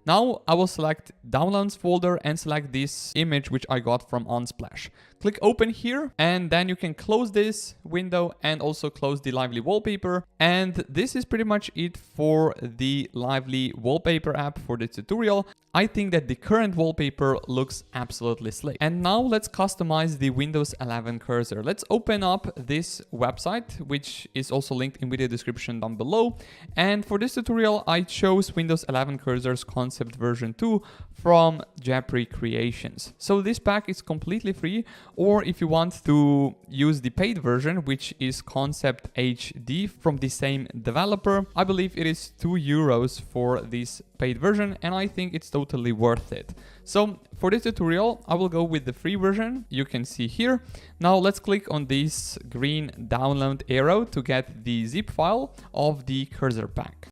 Now I will select Downloads folder and select this image which I got from Unsplash. Click open here, and then you can close this window and also close the Lively wallpaper. And this is pretty much it for the Lively wallpaper app for this tutorial. I think that the current wallpaper looks absolutely slick. And now let's customize the Windows 11 cursor. Let's open up this website, which is also linked in video description down below. And for this tutorial, I chose Windows 11 Cursors Concept version 2 from Japri Creations. So this pack is completely free, or if you want to use the paid version, which is Concept HD from the same developer, I believe it is €2 for this paid version, and I think it's totally worth it. So for this tutorial, I will go with the free version. You can see here. Now let's click on this green download arrow to get the zip file of the cursor pack.